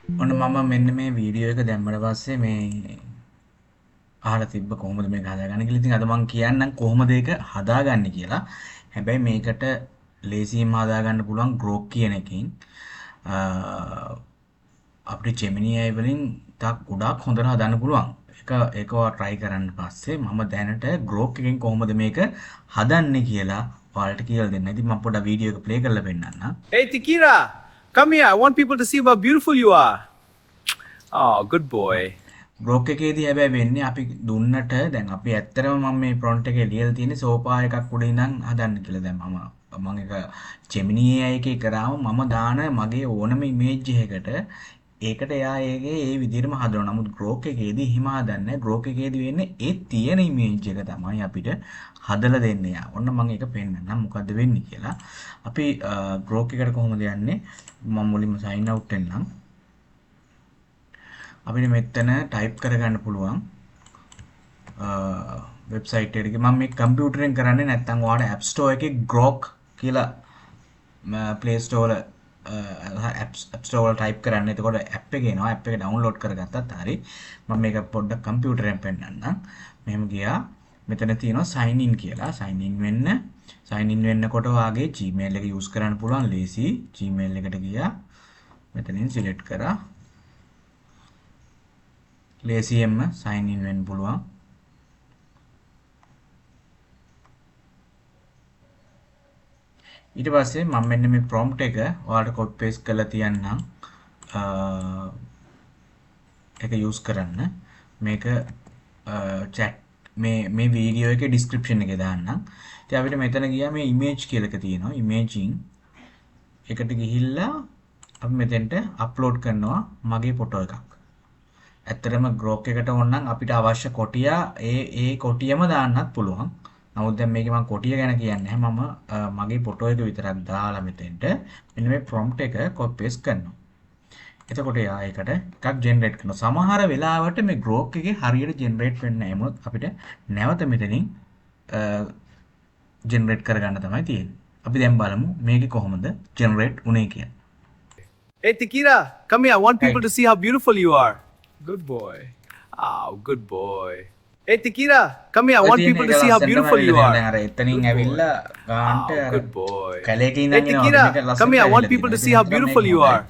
ඔන්න මම මෙන්න මේ වීඩියෝ එක දැම්මට පස්සේ මේ අහලා තිබ්බ කොහොමද මේක හදාගන්නේ කියලා. ඉතින් අද මම කියන්නම් කොහොමද ඒක හදාගන්නේ කියලා. හැබැයි මේකට ලේසියෙන්ම හදාගන්න පුළුවන් Grok කියන එකෙන් අ, අපිට Gemini AI වලින් තා ගොඩාක් හොඳට හදන්න පුළුවන්. ඒක ඔයා try කරන්න පස්සේ මම දැනට Grok එකෙන් කොහොමද මේක හදන්නේ කියලා ඔයාලට කියලා දෙන්න. ඉතින් මම පොඩ්ඩක් වීඩියෝ එක play කරලා පෙන්නන්නම්. Hey, Tikira, come here. I want people to see how beautiful you are. Oh, good boy. Blog එකේදී හැබැයි වෙන්නේ අපි දුන්නට දැන් අපි ඇත්තටම මම මේ ප්‍රොන්ට් එකේ ලියලා තියෙන්නේ සෝපා එකක් උඩ ඉඳන් හදන්න කියලා. දැන් මම ඒක Gemini AI එකේ කරාම මම දාන මගේ ඕනම ඉමේජ් එකකට ඒකට එයා ඒකේ ඒ විදිහටම හදනවා. නමුත් Grok එකේදී හිම හදන්නේ. Grok එකේදී වෙන්නේ ඒ තියෙන ඉමේජ් එක තමයි අපිට හදලා දෙන්නේ යා. ඔන්න මම ඒක පෙන්නන්නම් මොකද්ද වෙන්නේ කියලා. අපි Grok එකට කොහොමද යන්නේ? මම මුලින්ම sign out වෙන්නම්. අපිට මෙතන ටයිප් කරගන්න පුළුවන් වෙබ්සයිට් එකට. මම මේ කම්පියුටරෙන් කරන්නේ නැත්නම් ඔයාලට App Store එකේ Grok කියලා Play Store වල App Store වල ටයිප් කරන්න. එතකොට app එක එනවා. app එක download කරගත්තත් හරි. මම මේක පොඩ්ඩක් කම්පියුටරෙන් පෙන්නන්නම්. මෙහෙම ගියා. මෙතන තියෙනවා sign in කියලා. sign in වෙන්නකොට ඔයාගේ Gmail එක use කරන්න පුළුවන් ලේසි. Gmail එකට ගියා. මෙතනින් select කරා. ලේසියෙන්ම sign in වෙන්න පුළුවන්. ඊට පස්සේ මම මෙන්න මේ prompt එක ඔයාලට copy paste කරලා තියන්නම්. ඒක use කරන්න. මේක chat මේ වීඩියෝ එකේ description එකේ දාන්නම්. ඉතින් අපිට මෙතන ගියා මේ image කියලා එක තියෙනවා. imaging එකට ගිහිල්ලා අපි මෙතෙන්ට upload කරනවා මගේ ෆොටෝ එකක්. ඇත්තටම Grok එකට ඕනනම් අපිට අවශ්‍ය කොටියා ඒ කොටියම දාන්නත් පුළුවන්. නමුත් දැන් මේකේ මම කොටිය ගැන කියන්නේ නැහැ. මම මගේ ෆොටෝ එක විතරක් දාලා මෙතෙන්ට මෙන්න මේ prompt එක copy paste කරනවා. එතකොට යා ඒකට එකක් generate කරනවා. සමහර වෙලාවට මේ Grok එකේ හරියට generate වෙන්නේ නැහැ. මොකද අපිට නැවත මෙතනින් generate කරගන්න තමයි තියෙන්නේ. අපි දැන් බලමු මේකේ කොහොමද generate උනේ කියලා. Hey, Tikira, come here. I want people Right. to see how beautiful you are. Good boy. Oh, good boy. Hey, Tikira, come here. I want people to see how beautiful you are. දැන් අර එතනින් ඇවිල්ලා ගාන්ට Oh, අර good boy. කැලේක Hey, ඉඳන් එනවා. Tikira, මේක ලස්සනට come here. I want ඇවිල්ලා people to තියෙනවා. see how ඉතින් ඒක beautiful තමයි you හොඳයි. are.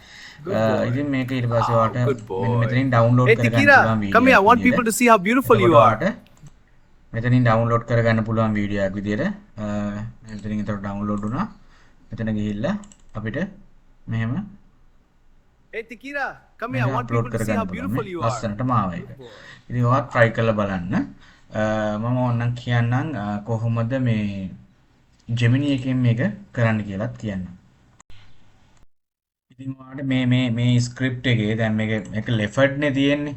Good boy. ඉතින් මේක ඊට පස්සේ ඔයාලට Good මෙන්න boy. මෙතනින් download Hey, කරගන්න Tikira, පුළුවන් come here. I video want එකක් people to විදියට. see how beautiful you එතකොට are. ඔයාලට මෙතනින් download කරගන්න පුළුවන් වීඩියෝ එකක් විදියට. මෙතනින් ඒතර download වුණා. මෙතන ගිහිල්ලා අපිට මෙහෙම Hey, Tikira, come here. I want upload people to see how කරගන්න පුළුවන්. beautiful you are. ලස්සනටම ආවා ඒක. ඉතින් ඔයා try කරලා බලන්න. මම ඕනනම් කියන්නම් කොහොමද මේ Gemini එකෙන් මේක කරන්න කියලාත් කියන්නම්. ඉතින් ඔයාලට මේ ස්ක්‍රිප්ට් එකේ දැන් මේක leopard නේ තියෙන්නේ.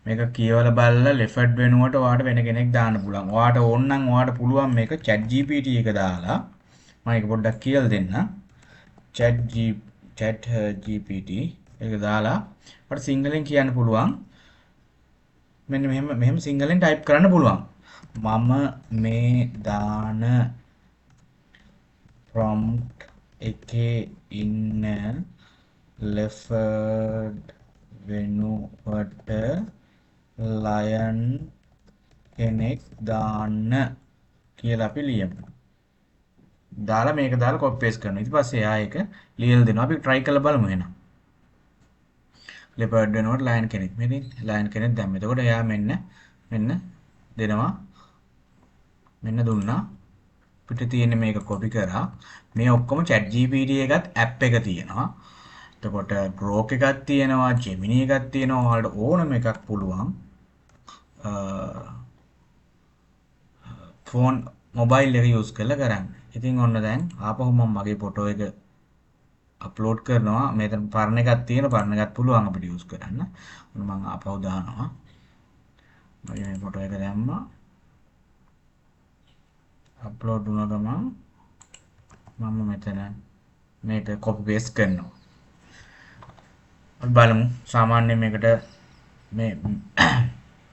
මේක කියවලා බලලා leopard වෙනුවට ඔයාලට වෙන කෙනෙක් දාන්න පුළුවන්. ඔයාලට ඕන නම් ඔයාලට පුළුවන් මේක ChatGPT එක දාලා මම ඒක පොඩ්ඩක් කියලා දෙන්නම්. ChatGPT එක දාලා අපිට සිංහලෙන් කියන්න පුළුවන්. මෙන්න මෙහෙම සිංහලෙන් ටයිප් කරන්න පුළුවන්. මම මේ දාන prompt එකේ ඉන්න leopard වෙනුවට lion කෙනෙක් දාන්න කියලා අපි ලියමු. දාලා මේක දාලා copy paste කරනවා. ඊට පස්සේ එයා ඒක ලියලා දෙනවා. අපි try කරලා බලමු එහෙනම්. leopard වෙනකොට lion කෙනෙක්. මෙතන lion කෙනෙක් දැම්ම. එතකොට එයා මෙන්න දෙනවා. මෙන්න දුන්නා. පිට තියෙන මේක copy කරා. මේ ඔක්කොම ChatGPT එකත් app එක තියෙනවා. එතකොට Grok එකක් තියෙනවා, Gemini එකක් තියෙනවා. ඔයාලට ඕනම එකක් පුළුවන්. ෆෝන් මොබයිල් එක use කරලා කරන්න. ඉතින් ඔන්න දැන් ආපහු මම මගේ ෆොටෝ එක අප්ලෝඩ් කරනවා. මෙතන පරණ එකක් තියෙනවා. පරණ එකක් පුළුවන් අපිට use කරන්න. ඔන්න මම ආපහු දානවා. මගේ මේ ෆොටෝ එක දැම්මා. අප්ලෝඩ් වුණා ගමන් මම මෙතන මේක copy paste කරනවා. අපි බලමු සාමාන්‍යයෙන් මේකට මේ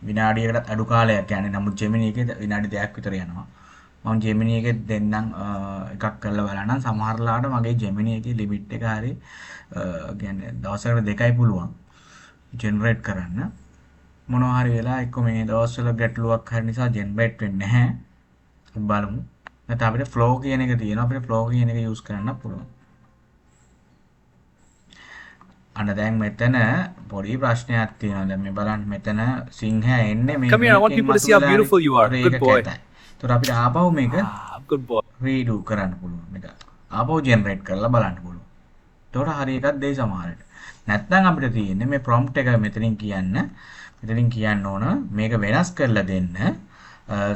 විනාඩියකට අඩු කාලයක් යන්නේ. නමුත් Gemini එකේ විනාඩි 2ක් විතර යනවා. මම Gemini එකේ දෙන්නම් එකක් කරලා බලන්න. සමහරලාට මගේ Gemini එකේ limit එක හරිය කියන්නේ දවසකට 2යි පුළුවන්. ජෙනරේට් කරන්න. මොනවා හරි වෙලා එක්ක මේ දවස්වල ගැටලුවක් හරි නිසා ජෙනරේට් වෙන්නේ නැහැ. බලමු. නැත්නම් අපිට ෆ්ලෝ කියන එක තියෙනවා. අපිට ෆ්ලෝ කියන එක යූස් කරන්න පුළුවන්. අන්න දැන් මෙතන පොඩි ප්‍රශ්නයක් තියෙනවා. දැන් මේ බලන්න මෙතන සිංහයා එන්නේ මේ Come here, I want people to see how beautiful you are. Good boy. ඒතර අපිට ආපහු මේක Good boy. රීඩු කරන්න පුළුවන්. මේක ආපහු ජෙනරේට් කරලා බලන්න පුළුවන්. ඒතකොට හරි එකක් දෙයි සමහරට. නැත්නම් අපිට තියෙන්නේ මේ ප්‍රොම්ප්ට් එක මෙතනින් කියන්න ඕන මේක වෙනස් කරලා දෙන්න.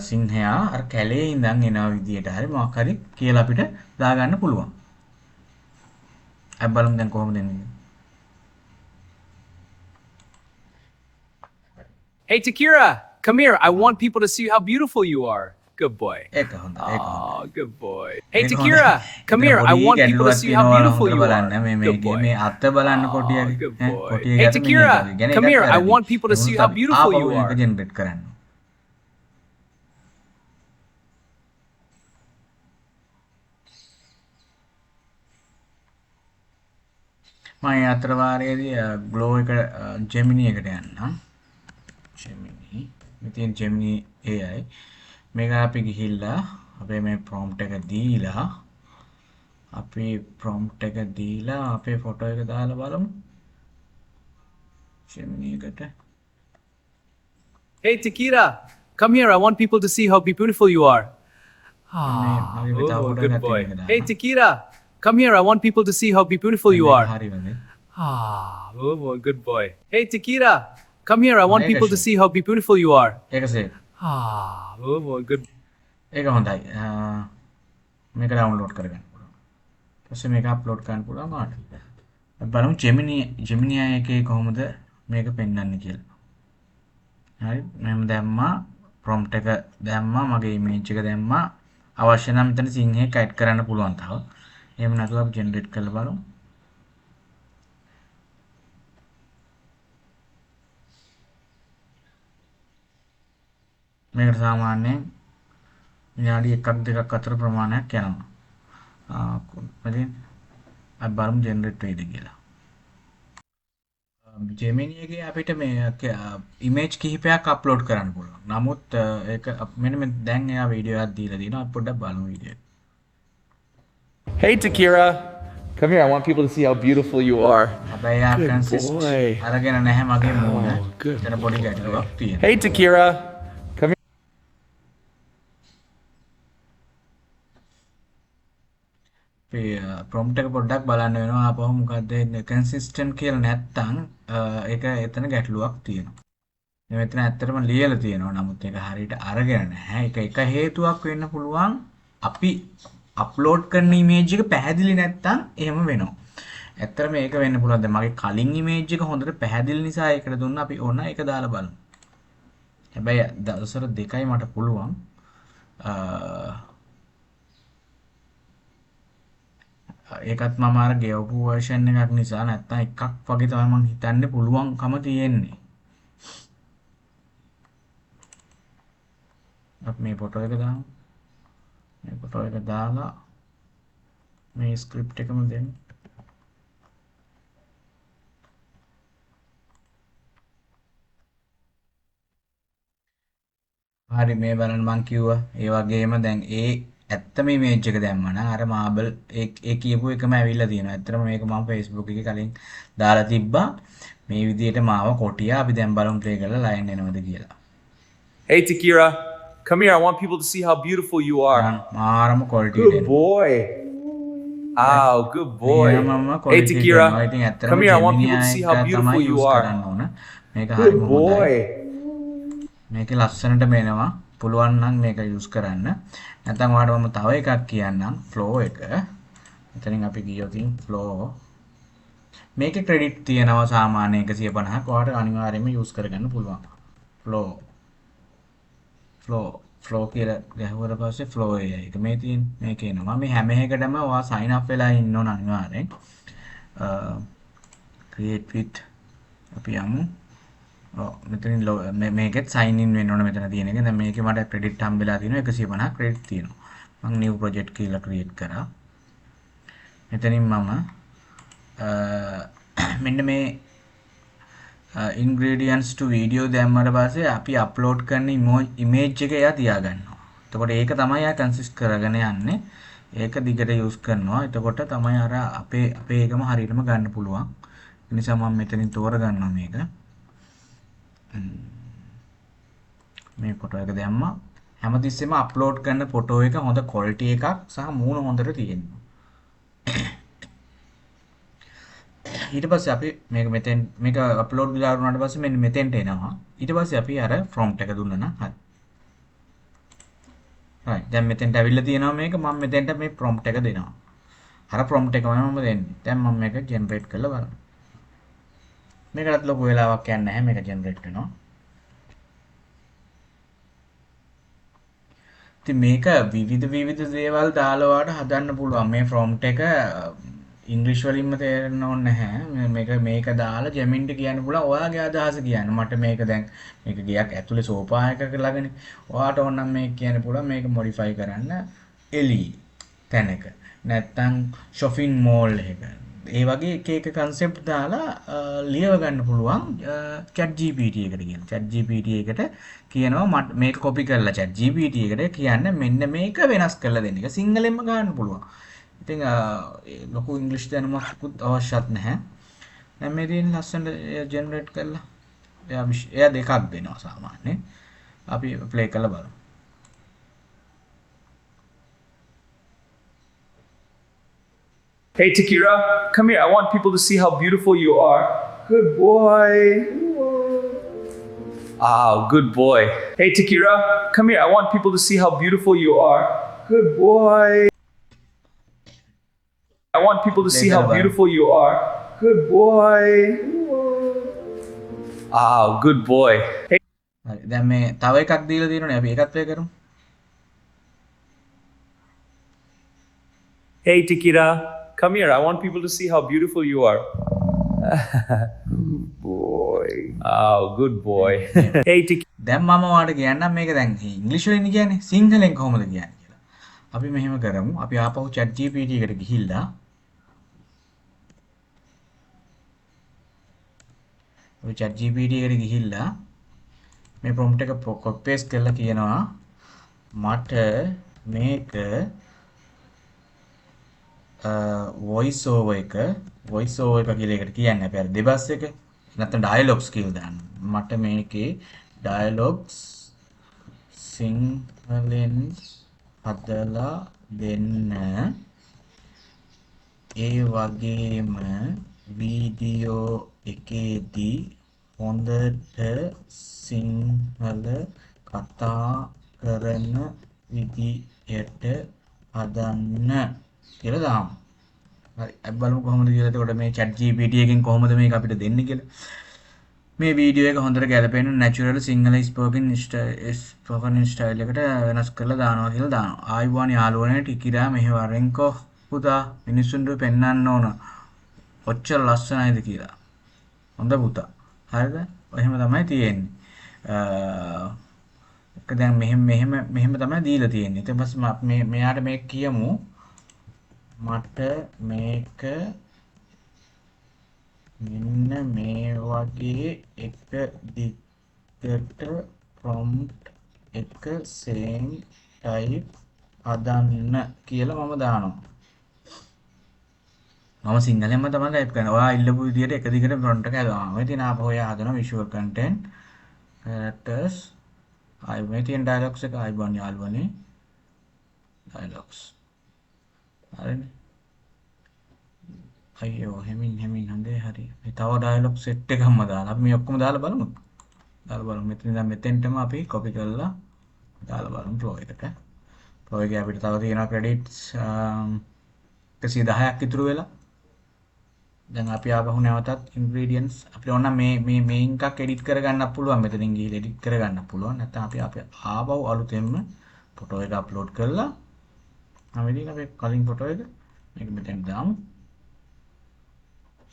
සිංහයා අර කැලේ ඉඳන් එන විදියට හරි මොකක් හරි කියලා අපිට දාගන්න පුළුවන්. අපි බලමු දැන් කොහොමද එන්නේ. Hey, Takira, come here. I want people to see how beautiful you are. Good boy. ඒක හොඳයි. ඒක හොඳයි. Oh, good boy. Hey, Takira, come here. I want people to see how beautiful you are. බලන්න මේ Good boy. මේ අත බලන්න කොටිය. good boy. Hey, Takira, come here. I want people to see how beautiful you are. ආපහු generate කරන්න. මම අතර වාරයේදී glow එක ජෙමිනි එකට යන්නම්. ජෙමිනි මෙතෙන් ජෙමිනි AI මේක අපි ගිහිල්ලා අපේ මේ ප්‍රොම්ප්ට් එක දීලා අපේ ෆොටෝ එක දාලා බලමු ජෙමිනි එකට. Hey, Takira, come here. I want people to see how beautiful you are. මගේ Oh, තාපොට good ගත්තා boy. මේක දාන්න. Hey, Takira, come here. I want people to see how beautiful you are. හරි වගේ. Oh, good boy. Hey, Takira, come here. I want people to see how beautiful you are. ඒක save. Oh, good. ඒක හොඳයි. මේක download කරගන්න පුළුවන්. ඊපස්සේ මේක අප්ලෝඩ් කරන්න පුළුවන් ඔයාලට. අපි බලමු ජෙමිනි එකේ කොහොමද මේක පෙන්වන්නේ කියලා. හරි මම දැම්මා ප්‍රොම්ප්ට් එක දැම්මා මගේ ඉමේජ් එක දැම්මා අවශ්‍ය නම් මෙතන සිංහයක් ඇඩ් කරන්න පුළුවන් තව. එහෙම නැතුව අපි ජෙනරේට් කරලා බලමු. මේකට සාමාන්‍යයෙන් විනාඩි 1ක් 2ක් අතර ප්‍රමාණයක් යනවා. කොහොමද? අපි බලමු ජෙනරේට් වෙයිද කියලා. ජෙමිනි එකේ අපිට මේ ඉමේජ් කිහිපයක් අප්ලෝඩ් කරන්න පුළුවන්. නමුත් ඒක මෙන්න මේ දැන් එයා වීඩියෝ එකක් දීලා දිනවා. අපි පොඩ්ඩක් බලමු වීඩියෝ එක. Hey, Takira. Come here. I want people to see how beautiful you are. හැබැයි එයා කන්සිස්ට් boy. අරගෙන නැහැ මගේ මූණ. good එතන පොඩි ගැටලුවක් තියෙනවා. Hey, Takira. Come here. Prompt එක පොඩ්ඩක් බලන්න වෙනවා ආපහු මොකද්ද කන්සිස්ටන්ට් කියලා නැත්තම් ඒක එතන ගැටලුවක් තියෙනවා. මෙතන ඇත්තටම ලියලා තියෙනවා නමුත් ඒක හරියට අරගෙන නැහැ. ඒක එක හේතුවක් වෙන්න පුළුවන් අපි අප්ලෝඩ් කරන ඉමේජ් එක පැහැදිලි නැත්තම් එහෙම වෙනවා. ඇත්තටම මේක වෙන්න පුළුවන්. දැන් මගේ කලින් ඉමේජ් එක හොඳට පැහැදිලි නිසා ඒකට දුන්නා අපි ඕන ඒක දාලා බලමු. හැබැයි දවසට දෙකයි මට පුළුවන්. ඒකත් මම අර ගෙවපු version එකක් නිසා නැත්තම් එකක් වගේ තමයි මම හිතන්නේ පුළුවන්කම තියෙන්නේ. අපි මේ ෆොටෝ එක දාමු. මේ ෆොටෝ එක දාලා මේ ස්ක්‍රිප්ට් එකම දෙමු. හරි මේ බලන්න මං කිව්වා ඒ වගේම දැන් ඒ ඇත්තම ඉමේජ් එක දැම්මා නම් අර මාබල් ඒ කියපු එකම ඇවිල්ලා තියෙනවා. ඇත්තටම මේක මම Facebook එකේ කලින් දාලා තිබ්බා. මේ විදිහට මාව කොටියා අපි දැන් බලමු ප්ලේ කරලා ලයින් එනවද කියලා. Hey, Takira. Come here. I want people to see how beautiful you are. මාරම quality Good boy. Oh, good boy. Hey, Takira. Come here. I want people to see how beautiful you are. මේක Good හරිම හොඳයි. boy. මේකේ ලස්සනට මේනවා. පුළුවන් නම් මේක use කරන්න. නැත්නම් ඔයාලට මම තව එකක් කියන්නම් ෆ්ලෝ එක. මෙතනින් අපි ගියොත් ෆ්ලෝ මේකේ ක්‍රෙඩිට් තියෙනවා සාමාන්‍ය 150ක්. ඔයාලට අනිවාර්යයෙන්ම යූස් කරගන්න පුළුවන්. ෆ්ලෝ කියලා ගැහුවට පස්සේ ෆ්ලෝ එක මේ තියෙන මේක එනවා. මේ හැම එකටම ඔයා sign up වෙලා ඉන්න ඕන අනිවාර්යෙන්. create with අපි යමු. මෙතනින් මේකෙත් sign in වෙන්න ඕන මෙතන තියෙන එක. දැන් මේකේ මට ක්‍රෙඩිට් හම්බෙලා තියෙනවා 150ක් ක්‍රෙඩිට් තියෙනවා. මම new project කියලා create කරා. මෙතනින් මම මෙන්න මේ ඉන්ග්‍රේඩියන්ට්ස් ටු වීඩියෝ දැම්මට පස්සේ අපි අප්ලෝඩ් කරන ඉමේජ් එක එයා තියාගන්නවා. එතකොට ඒක තමයි එයා කන්සිස්ට් කරගෙන යන්නේ. ඒක දිගට යූස් කරනවා. එතකොට තමයි අර අපේ එකම හරියටම ගන්න පුළුවන්. ඒ නිසා මම මෙතනින් තෝරගන්නවා මේක. මේ ෆොටෝ එක දැම්මා. හැමතිස්සෙම අප්ලෝඩ් කරන ෆොටෝ එක හොඳ ක්වොලිටි එකක් සහ මූණ හොඳට තියෙනවා. ඊට පස්සේ අපි මේක අප්ලෝඩ් වෙලා වුණාට පස්සේ මෙන්න මෙතෙන්ට එනවා. ඊට පස්සේ අපි අර ප්‍රොම්ප්ට් එක දුන්නා නම් හරි. හරි. දැන් මෙතෙන්ට ඇවිල්ලා තියෙනවා මේක. මම මෙතෙන්ට මේ ප්‍රොම්ප්ට් එක දෙනවා. අර ප්‍රොම්ප්ට් එකම මම දෙන්නේ. දැන් මම මේක ජෙනරේට් කරලා බලන්න. මේකටත් ලොකු වෙලාවක් යන්නේ නැහැ. මේක ජෙනරේට් වෙනවා. ඉතින් මේක විවිධ දේවල් දාලා ඔයාලට හදන්න පුළුවන්. මේ ප්‍රොම්ප්ට් එක ඉංග්‍රීසි වලින්ම තේරෙන්න ඕනේ නැහැ. මේක දාලා ජෙමින්ට කියන්න පුළුවන් ඔයාගේ අදහස කියන්න. මට මේක දැන් මේක ගියක් ඇතුලේ සෝෆා එකක ළඟනේ. ඔයාට ඕන නම් මේක කියන්න පුළුවන් මේක මොඩිෆයි කරන්න එලි තැනක. නැත්තම් shopping mall එක. ඒ වගේ එක concept දාලා ලියව ගන්න පුළුවන් ChatGPT එකට කියන. ChatGPT එකට කියනවා මට මේක copy කරලා ChatGPT එකට කියන්න මෙන්න මේක වෙනස් කරලා දෙන්න. ඒක සිංහලෙන්ම ගන්න පුළුවන්. ඉතින් ලොකු ඉංග්‍රීසි දැනුමක්වත් අවශ්‍යත් නැහැ. දැන් මේ තියෙන ලස්සනට ජෙනරේට් කරලා එයා දෙකක් දෙනවා සාමාන්‍යයෙන්. අපි ප්ලේ කරලා බලමු. Hey, Takira, come here. I want people to see how beautiful you are. Good boy. Oh, good boy. Hey, Takira, come here. I want people to see how beautiful you are. Good boy. I want people to see how beautiful you are. Good boy. Oh, good boy. Hey. හරි. දැන් මේ තව එකක් දීලා තියෙනවනේ. අපි ඒකත් play කරමු. Hey, Takira, come here. I want people to see how beautiful you are. Good boy. Oh, good boy. Hey, Takira. දැන් මම ඔයාලට කියන්නම් මේක දැන් ඉංග්‍රීසි වලින් කියන්නේ සිංහලෙන් කොහොමද කියන්නේ කියලා. අපි මෙහෙම කරමු. අපි ආපහු ChatGPT එකට ගිහිල්ලා අපි ChatGPT එකට ගිහිල්ලා මේ prompt එක copy paste කරලා කියනවා මට මේක voice over එක කියලා එකට කියන්නේ අපි අර දෙබස් එක නැත්නම් dialogues කියලා දාන්න. මට මේකේ dialogues සිංහලෙන් හදලා දෙන්න. ඒ වගේම වීඩියෝ එකේදී හොඳට සිංහල කතා කරන විදියට හදන්න කියලා දාමු. හරි. අපි බලමු කොහොමද කියලා. එතකොට මේ ChatGPT එකෙන් කොහොමද මේක අපිට දෙන්නේ කියලා. මේ වීඩියෝ එක හොඳට ගැලපෙන natural සිංහල spoken style එකට වෙනස් කරලා දානවා කියලා දානවා. ආයිබෝන් යාළුවනේ ටිකිරා මෙහෙ වරෙන්කෝ පුතා මිනිස්සුන්ට පෙන්වන්න ඕන. ඔච්චර ලස්සනයිද කියලා. හොඳ පුතා. හරිද? එහෙම තමයි තියෙන්නේ. ඒක දැන් මෙහෙම තමයි දීලා තියෙන්නේ. ඊට පස්සේ මෙයාට මේක කියමු. මට මේක මෙන්න මේ වගේ එක දිගට prompt එක same type හදන්න කියලා මම දානවා. මම සිංහලෙන්ම තමයි ටයිප් කරන්නේ. ඔයා ඉල්ලපු විදියට එක දිගට prompt එක හදනවා. මේ තියෙන ආපහු ඔයා හදනවා visual content characters මේ තියෙන dialogues එක ආයිබෝන් යාළුවනේ dialogues. හරිනේ. අයියෝ හැමින් හොඳේ හරි. මේ තව dialogue set එකක්ම දාලා අපි මේ ඔක්කොම දාලා බලමු. මෙතන දැන් මෙතෙන්ටම අපි copy කරලා දාලා බලමු flow එකට. flow එකේ අපිට තව තියෙනවා credits 110ක් ඉතුරු වෙලා. දැන් අපි ආපහු නැවතත් ingredients අපිට ඕන මේ එකක් edit කරගන්නත් පුළුවන්. මෙතනින් ගිහලා edit කරගන්නත් පුළුවන්. නැත්නම් අපි ආපහු අලුතෙන්ම photo එක upload කරලා අපි කලින් photo එක මේක මෙතෙන් දාමු.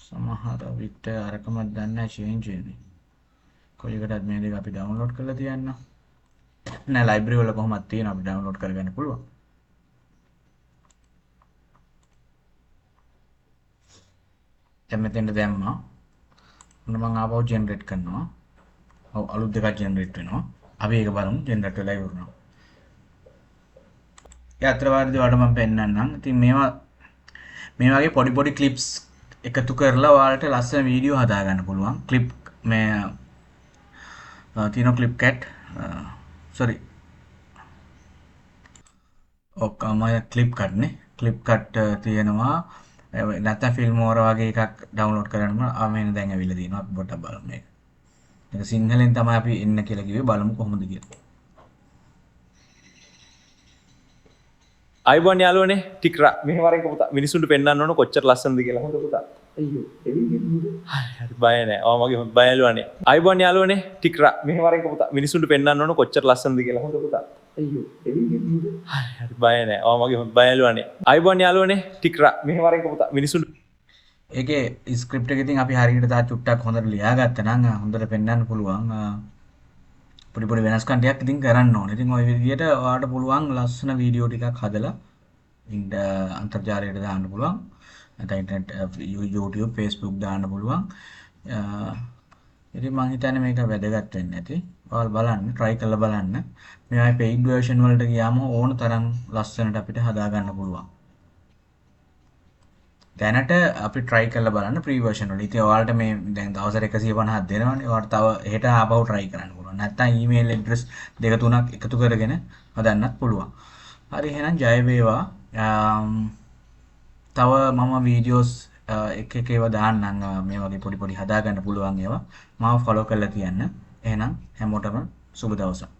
සමහර විට අරකමත් දන්නේ නැහැ change වෙන්නේ. කොයි එකටද මේ දෙක අපි download කරලා තියන්න. නෑ library වල කොහොමද තියෙනවා අපි download කරගන්න පුළුවන්. දැන් මෙතෙන්ට දැම්මා. ඔන්න මම ආපහු ජෙනරේට් කරනවා. ඔව් අලුත් දෙකක් ජෙනරේට් වෙනවා. අපි ඒක බලමු ජෙනරේට් වෙලා ඉවරනවා. ඒ අතරවාරදී ඔයාලට මම පෙන්නන්නම්. ඉතින් මේවා මේ වගේ පොඩි පොඩි ක්ලිප්ස් එකතු කරලා ඔයාලට ලස්සන වීඩියෝ හදා ගන්න පුළුවන්. ක්ලිප් මේ තියෙන ක්ලිප් කැට් sorry ඔක්කොම ක්ලිප් කට්නේ. ක්ලිප් කට් තියෙනවා. නැත්නම් ෆිල්මෝර වගේ එකක් ඩවුන්ලෝඩ් කරන්න මෙන්න දැන් ඇවිල්ලා තියෙනවා. අපි පොඩ්ඩක් බලමු මේක. මේක සිංහලෙන් තමයි අපි එන්න කියලා කිව්වේ. බලමු කොහොමද කියලා. අයිබෝන් යාළුවනේ ටික්රා මෙහෙම වරෙන් පුතා මිනිසුන්ට පෙන්වන්න ඕන කොච්චර ලස්සනද කියලා හොඳ පුතා අයියෝ හරි බය නෑ ඔය මගේ බය යාළුවනේ අයිබෝන් යාළුවනේ ටික්රා මෙහෙම වරෙන් පුතා මිනිසුන්ට පෙන්වන්න ඕන කොච්චර ලස්සනද කියලා හොඳ පුතා අයියෝ හරි බය නෑ ඔය මගේ බය යාළුවනේ අයිබෝන් යාළුවනේ ටික්රා මෙහෙම වරෙන් පුතා මිනිසුන්ට ඒකේ ස්ක්‍රිප්ට් එක ඉතින් අපි හරියට තා චුට්ටක් හොඳට ලියාගත්තා නම් හොඳට පෙන්වන්න පුළුවන්. පොඩි පොඩි වෙනස්කම් ටිකක් ඉතින් කරන්න ඕනේ. ඉතින් ওই විදිහට ඔයාලට පුළුවන් ලස්සන වීඩියෝ ටිකක් හදලා ඉන්න අන්තර්ජාලයට දාන්න පුළුවන්. නැත්නම් ඉන්ටර්නෙට් YouTube Facebook දාන්න පුළුවන්. ඉතින් මම හිතන්නේ මේක වැදගත් වෙන්න ඇති. ඔයාලා බලන්න try කරලා බලන්න. මේ paid version වලට ගියාම ඕන තරම් ලස්සනට අපිට හදා ගන්න පුළුවන්. දැනට අපි try කරලා බලන්න free version වල. ඉතින් ඔයාලට මේ දැන් දවසට 150ක් දෙනවනේ. ඔයාලට තව හෙට ආපහු try කරන්න පුළුවන්. නැත්නම් email address දෙක තුනක් එකතු කරගෙන හදන්නත් පුළුවන්. හරි එහෙනම් ජය වේවා. තව මම වීඩියෝස් එක එක ඒවා දාන්නම් මේ වගේ පොඩි පොඩි හදා ගන්න පුළුවන් ඒවා. මාව follow කරලා තියන්න. එහෙනම් හැමෝටම සුබ දවසක්.